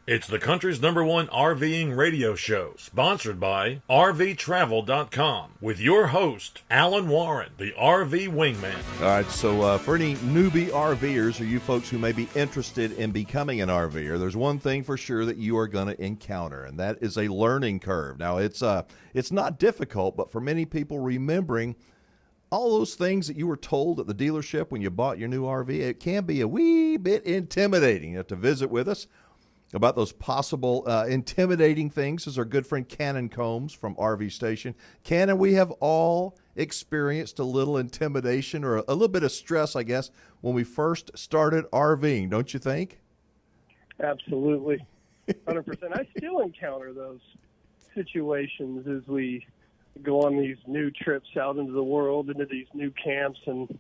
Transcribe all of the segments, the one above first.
It's the country's #1 RVing radio show, sponsored by RVTravel.com, with your host, Alan Warren, the RV Wingman. All right, so for any newbie RVers or you folks who may be interested in becoming an RVer, there's one thing for sure that you are going to encounter, and that is a learning curve. Now, it's not difficult, but for many people, remembering all those things that you were told at the dealership when you bought your new RV, it can be a wee bit intimidating. You have to visit with us about those possible intimidating things is our good friend Cannon Combs from RV Station. Cannon, we have all experienced a little intimidation or a little bit of stress, I guess, when we first started RVing, don't you think? Absolutely. 100%. I still encounter those situations as we go on these new trips out into the world, into these new camps, and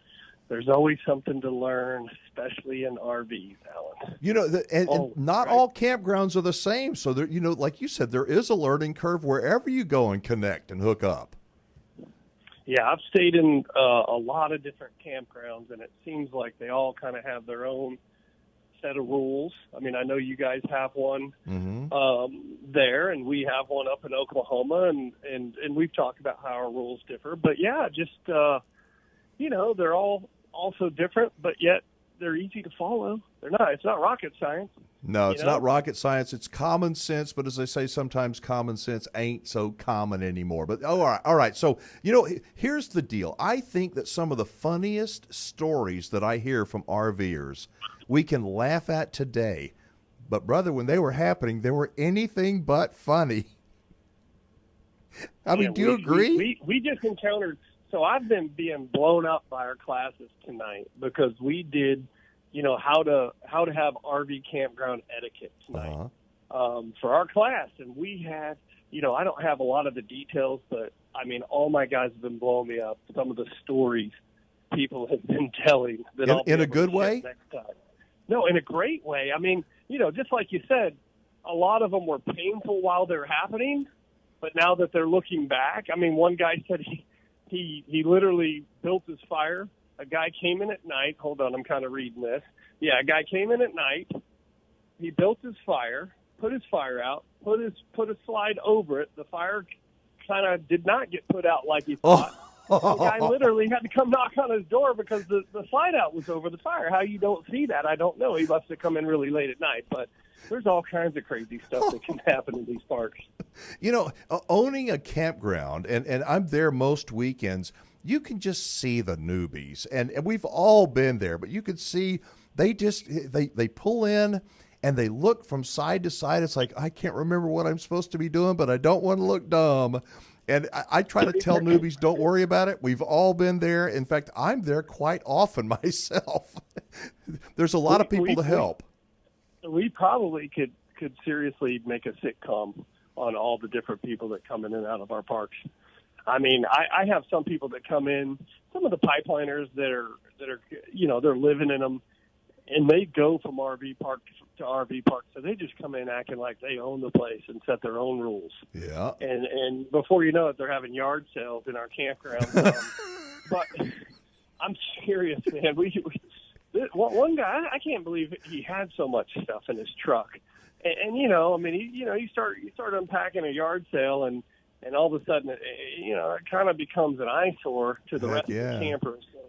there's always something to learn, especially in RVs, Alan. You know, and not all campgrounds are the same. So, there, you know, like you said, there is a learning curve wherever you go and connect and hook up. Yeah, I've stayed in a lot of different campgrounds, and it seems like they all kind of have their own set of rules. I mean, I know you guys have one there, and we have one up in Oklahoma, and we've talked about how our rules differ. But, yeah, just, you know, they're all also different, but yet they're easy to follow. It's not rocket science. No, it's not rocket science. It's common sense, but as I say, sometimes common sense ain't so common anymore. But all right. So, you know, here's the deal. I think that some of the funniest stories that I hear from RVers we can laugh at today. But, brother, when they were happening, they were anything but funny. I mean, do you agree? We just encountered. So I've been being blown up by our classes tonight because we did, you know, how to have RV campground etiquette tonight for our class. And we had, you know, I don't have a lot of the details, but, I mean, all my guys have been blowing me up. Some of the stories people have been telling. That in a good way? Next time. No, in a great way. I mean, you know, just like you said, a lot of them were painful while they're happening, but now that they're looking back, I mean, one guy said he literally built his fire. A guy came in at night. Hold on, I'm kind of reading this. Yeah, a guy came in at night. He built his fire, put his fire out, put a slide over it. The fire kind of did not get put out like he thought. The guy literally had to come knock on his door because the slide out was over the fire. How you don't see that, I don't know. He must have come in really late at night, but there's all kinds of crazy stuff that can happen in these parks. You know, owning a campground, and I'm there most weekends, you can just see the newbies. And we've all been there, but you could see they pull in and they look from side to side. It's like, I can't remember what I'm supposed to be doing, but I don't want to look dumb. And I try to tell newbies, don't worry about it. We've all been there. In fact, I'm there quite often myself. There's a lot of people to help. We probably could seriously make a sitcom on all the different people that come in and out of our parks. I mean, I have some people that come in, some of the pipeliners that are, you know, they're living in them, and they go from RV park to RV park. So they just come in acting like they own the place and set their own rules. Yeah. And before you know it, they're having yard sales in our campground. But I'm serious, man. One guy, I can't believe he had so much stuff in his truck. And you know, I mean, you start unpacking a yard sale, and all of a sudden, it kind of becomes an eyesore to the rest of the campers. So,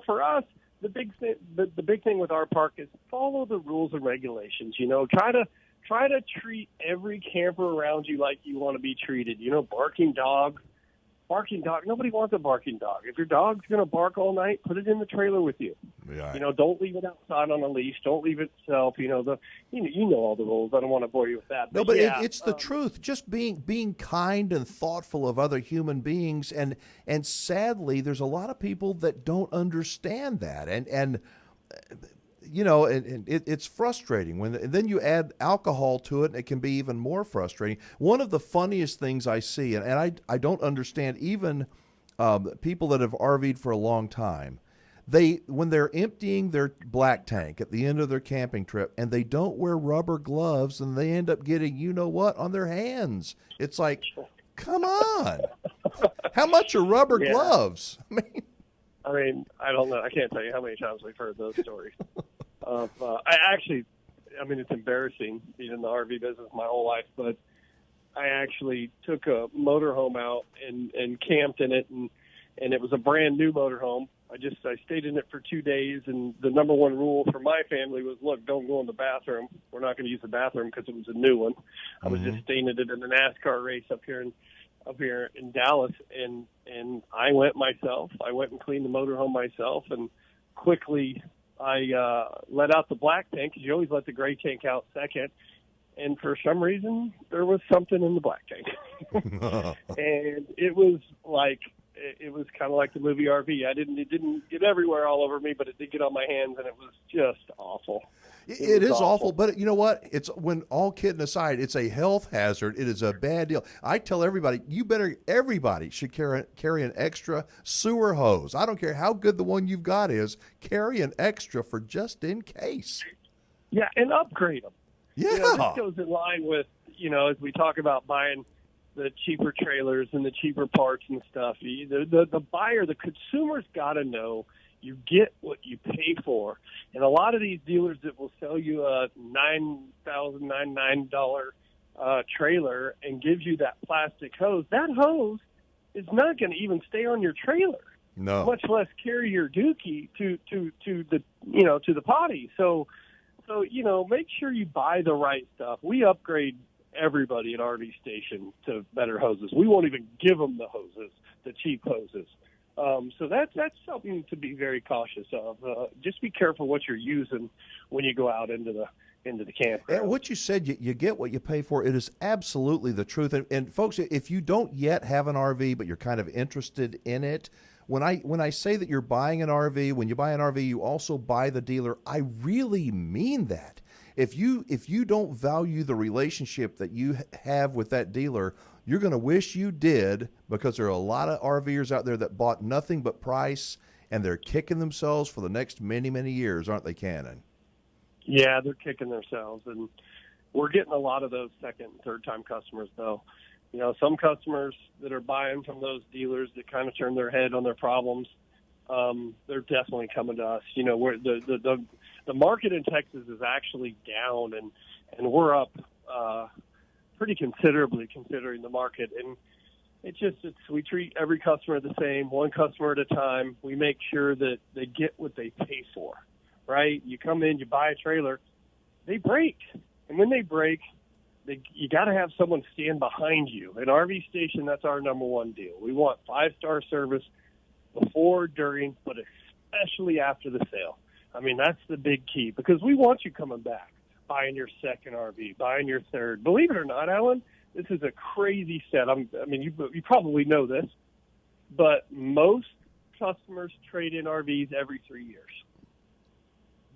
for us, the big thing with our park is follow the rules and regulations. You know, try to treat every camper around you like you want to be treated. You know, barking dog. Nobody wants a barking dog. If your dog's going to bark all night, put it in the trailer with you. Yeah. You know, don't leave it outside on a leash. Don't leave it itself. You know, you know all the rules. I don't want to bore you with that. No, but it's the truth. Just being kind and thoughtful of other human beings, and sadly, there's a lot of people that don't understand that, and you know, and it's frustrating and then you add alcohol to it, and it can be even more frustrating. One of the funniest things I see, and I don't understand even people that have RV'd for a long time, when they're emptying their black tank at the end of their camping trip, and they don't wear rubber gloves, and they end up getting you-know-what on their hands. It's like, come on. How much are rubber gloves? I mean, I don't know. I can't tell you how many times we've heard those stories. I mean, it's embarrassing being in the RV business my whole life, but I actually took a motorhome out and camped in it, and it was a brand new motorhome. I stayed in it for 2 days, and the number one rule for my family was, look, don't go in the bathroom. We're not going to use the bathroom because it was a new one. I was just staying in it in a NASCAR race up here in Dallas, and I went myself. I went and cleaned the motorhome myself, and quickly I let out the black tank, because you always let the gray tank out second. And for some reason, there was something in the black tank. And it was kind of like the movie RV. It didn't get everywhere all over me, but it did get on my hands, and it was just awful. It is awful, but you know what? It's, when all kidding aside, it's a health hazard. It is a bad deal. I tell everybody, everybody should carry an extra sewer hose. I don't care how good the one you've got is, carry an extra for just in case. Yeah, and upgrade them. Yeah. This goes in line with, as we talk about buying the cheaper trailers and the cheaper parts and stuff. The buyer, the consumer's got to know you get what you pay for. And a lot of these dealers that will sell you a $9,999 trailer and gives you that plastic hose, that hose is not going to even stay on your trailer. No. Much less carry your dookie to the potty. So make sure you buy the right stuff. We upgrade everybody at RV Station to better hoses. We won't even give them the hoses, the cheap hoses. So that's something to be very cautious of. Just be careful what you're using when you go out into the camp. And what you said, you get what you pay for. It is absolutely the truth. And folks, if you don't yet have an RV, but you're kind of interested in it, when I say that you're buying an RV, when you buy an RV, you also buy the dealer. I really mean that. If you don't value the relationship that you have with that dealer, you're going to wish you did, because there are a lot of RVers out there that bought nothing but price, and they're kicking themselves for the next many, many years, aren't they, Cannon? Yeah, they're kicking themselves, and we're getting a lot of those second and third-time customers, though. Some customers that are buying from those dealers that kind of turn their head on their problems, they're definitely coming to us. Where the market in Texas is actually down, and we're up pretty considerably considering the market. And we treat every customer the same, one customer at a time. We make sure that they get what they pay for, right? You come in, you buy a trailer, they break. And when they break, you got to have someone stand behind you. At RV Station, that's our number one deal. We want 5-star service before, during, but especially after the sale. I mean, that's the big key, because we want you coming back, buying your second RV, buying your third. Believe it or not, Alan, this is a crazy set. You probably know this, but most customers trade in RVs every 3 years.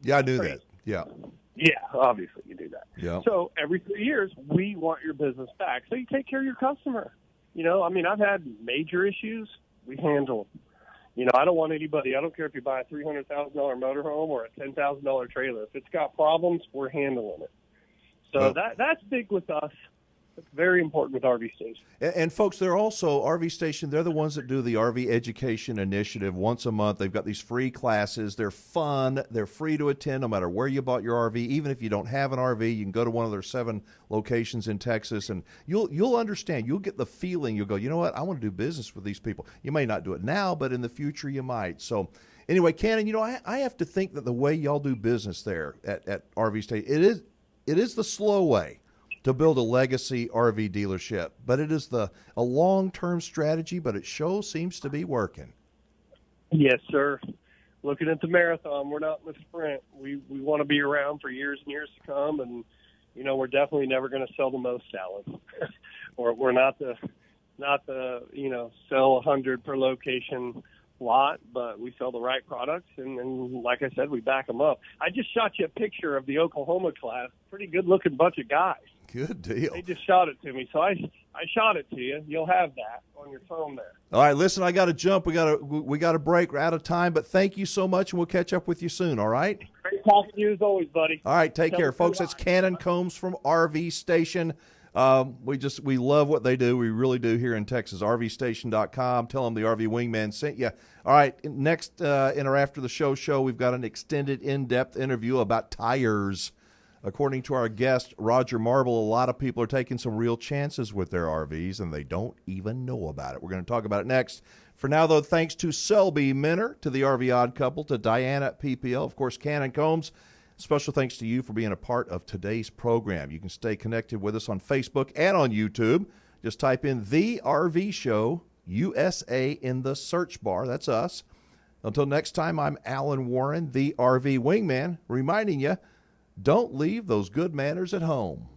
Yeah, I knew that. Yeah. Yeah, obviously you do that. Yeah. So every 3 years, we want your business back. So you take care of your customer. I've had major issues. We handle them. I don't want anybody, I don't care if you buy a $300,000 motorhome or a $10,000 trailer. If it's got problems, we're handling it. So that's big with us. It's very important with RV Station. And folks, they're also, RV Station, they're the ones that do the RV Education Initiative once a month. They've got these free classes. They're fun. They're free to attend no matter where you bought your RV. Even if you don't have an RV, you can go to one of their 7 locations in Texas, and you'll understand. You'll get the feeling. You'll go, you know what? I want to do business with these people. You may not do it now, but in the future you might. So anyway, Cannon, I have to think that the way y'all do business there at RV Station, it is the slow way to build a legacy RV dealership, but it is a long-term strategy, but it sure seems to be working. Yes, sir. Looking at the marathon, we're not in the sprint. We want to be around for years and years to come, and we're definitely never going to sell the most, Alan. Or we're not the sell 100 per location lot, but we sell the right products, and like I said, we back them up. I just shot you a picture of the Oklahoma class. Pretty good-looking bunch of guys. Good deal. They just shot it to me, so I shot it to you. You'll have that on your phone there. All right, listen, I got to jump. We got to break. We're out of time, but thank you so much, and we'll catch up with you soon. All right. Great talking to you as always, buddy. All right, take care, folks. That's Cannon Combs from RV Station. We love what they do. We really do here in Texas. RVstation.com. Tell them the RV Wingman sent you. All right, next in our After the Show, we've got an extended, in-depth interview about tires. according to our guest, Roger Marble, a lot of people are taking some real chances with their RVs, and they don't even know about it. We're going to talk about it next. For now, though, thanks to Selby Minner, to the RV Odd Couple, to Diana at PPL, of course, Cannon Combs. Special thanks to you for being a part of today's program. You can stay connected with us on Facebook and on YouTube. Just type in The RV Show USA in the search bar. That's us. Until next time, I'm Alan Warren, the RV Wingman, reminding you, don't leave those good manners at home.